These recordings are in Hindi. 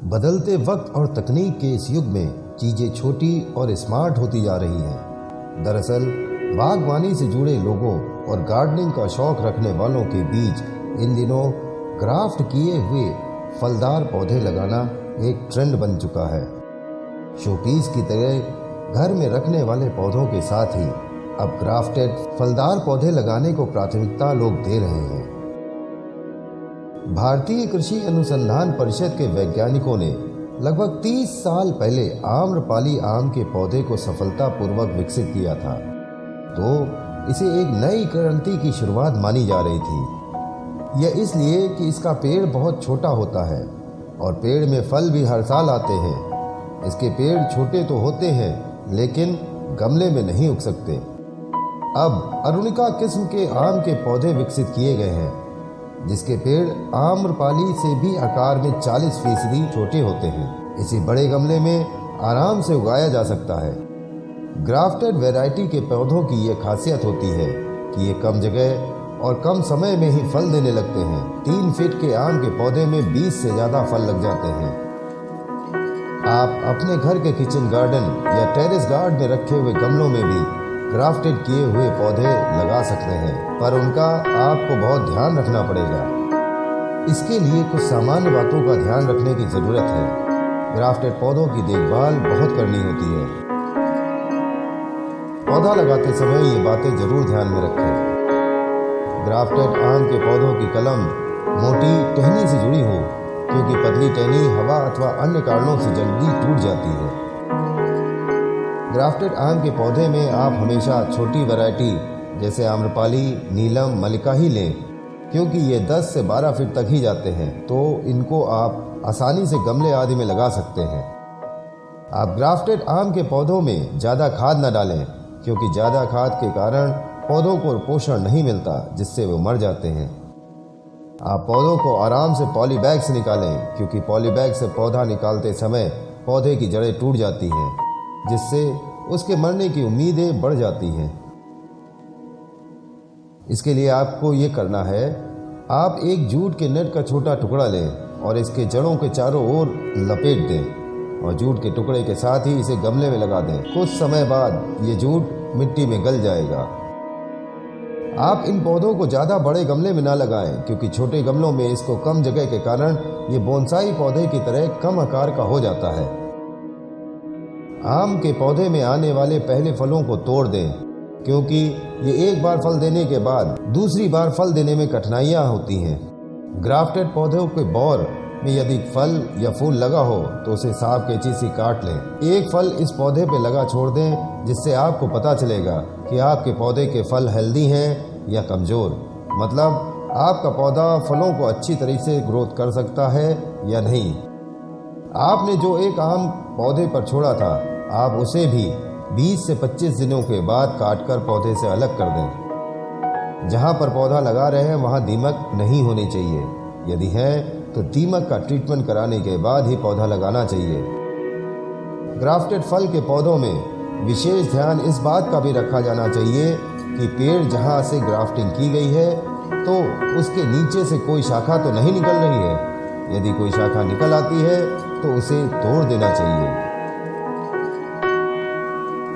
बदलते वक्त और तकनीक के इस युग में चीज़ें छोटी और स्मार्ट होती जा रही हैं। दरअसल बागवानी से जुड़े लोगों और गार्डनिंग का शौक रखने वालों के बीच इन दिनों ग्राफ्ट किए हुए फलदार पौधे लगाना एक ट्रेंड बन चुका है। शोपीस की तरह घर में रखने वाले पौधों के साथ ही अब ग्राफ्टेड फलदार पौधे लगाने को प्राथमिकता लोग दे रहे हैं। भारतीय कृषि अनुसंधान परिषद के वैज्ञानिकों ने लगभग 30 साल पहले आम्रपाली आम के पौधे को सफलतापूर्वक विकसित किया था, तो इसे एक नई क्रांति की शुरुआत मानी जा रही थी। यह इसलिए कि इसका पेड़ बहुत छोटा होता है और पेड़ में फल भी हर साल आते हैं। इसके पेड़ छोटे तो होते हैं लेकिन गमले में नहीं उग सकते। अब अरुणिका किस्म के आम के पौधे विकसित किए गए हैं जिसके पेड़ आम्रपाली से भी आकार में 40% छोटे होते हैं। इसे बड़े गमले में आराम से उगाया जा सकता है। ग्राफ्टेड वैरायटी के पौधों की ये खासियत होती है कि ये कम जगह और कम समय में ही फल देने लगते हैं। 3 फीट के आम के पौधे में 20 से ज़्यादा फल लग जाते हैं। आप अपने घर के किचन गार्डन या टेरेस गार्डन में रखे हुए गमलों में भी ग्राफ्टेड किए हुए पौधे लगा सकते हैं, पर उनका आपको बहुत ध्यान रखना पड़ेगा। इसके लिए कुछ सामान्य बातों का ध्यान रखने की ज़रूरत है। ग्राफ्टेड पौधों की देखभाल बहुत करनी होती है। पौधा लगाते समय ये बातें जरूर ध्यान में रखें। ग्राफ्टेड आम के पौधों की कलम मोटी टहनी से जुड़ी हो, क्योंकि पतली टहनी हवा अथवा अन्य कारणों से जल्दी टूट जाती है। ग्राफ्टेड आम के पौधे में आप हमेशा छोटी वैरायटी जैसे आम्रपाली, नीलम, मल्लिका ही लें, क्योंकि ये 10 से 12 फीट तक ही जाते हैं, तो इनको आप आसानी से गमले आदि में लगा सकते हैं। आप ग्राफ्टेड आम के पौधों में ज़्यादा खाद न डालें, क्योंकि ज़्यादा खाद के कारण पौधों को पोषण नहीं मिलता, जिससे वो मर जाते हैं। आप पौधों को आराम से पॉली बैग से निकालें, क्योंकि पॉली बैग से पौधा निकालते समय पौधे की जड़ें टूट जाती हैं, जिससे उसके मरने की उम्मीदें बढ़ जाती हैं। इसके लिए आपको ये करना है, आप एक जूट के नेट का छोटा टुकड़ा लें और इसके जड़ों के चारों ओर लपेट दें और जूट के टुकड़े के साथ ही इसे गमले में लगा दें। कुछ समय बाद ये जूट मिट्टी में गल जाएगा। आप इन पौधों को ज़्यादा बड़े गमले में ना लगाएं, क्योंकि छोटे गमलों में इसको कम जगह के कारण ये बोनसाई पौधे की तरह कम आकार का हो जाता है। आम के पौधे में आने वाले पहले फलों को तोड़ दें, क्योंकि ये एक बार फल देने के बाद दूसरी बार फल देने में कठिनाइयाँ होती हैं। ग्राफ्टेड पौधों के बौर में यदि फल या फूल लगा हो तो उसे साफ कैंची से काट लें। एक फल इस पौधे पे लगा छोड़ दें, जिससे आपको पता चलेगा कि आपके पौधे के फल हेल्दी हैं या कमज़ोर। मतलब आपका पौधा फलों को अच्छी तरीके से ग्रोथ कर सकता है या नहीं। आपने जो एक आम पौधे पर छोड़ा था, आप उसे भी 20 से 25 दिनों के बाद काटकर पौधे से अलग कर दें। जहां पर पौधा लगा रहे हैं वहां दीमक नहीं होनी चाहिए। यदि है तो दीमक का ट्रीटमेंट कराने के बाद ही पौधा लगाना चाहिए। ग्राफ्टेड फल के पौधों में विशेष ध्यान इस बात का भी रखा जाना चाहिए कि पेड़ जहां से ग्राफ्टिंग की गई है तो उसके नीचे से कोई शाखा तो नहीं निकल रही है। यदि कोई शाखा निकल आती है तो उसे तोड़ देना चाहिए।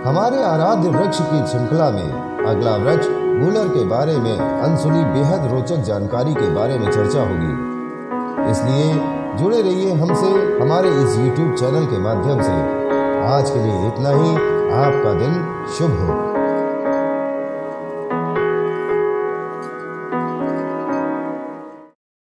हमारे आराध्य वृक्ष की श्रृंखला में अगला वृक्ष गूलर के बारे में अनसुनी बेहद रोचक जानकारी के बारे में चर्चा होगी। इसलिए जुड़े रहिए हमसे हमारे इस YouTube चैनल के माध्यम से। आज के लिए इतना ही। आपका दिन शुभ हो।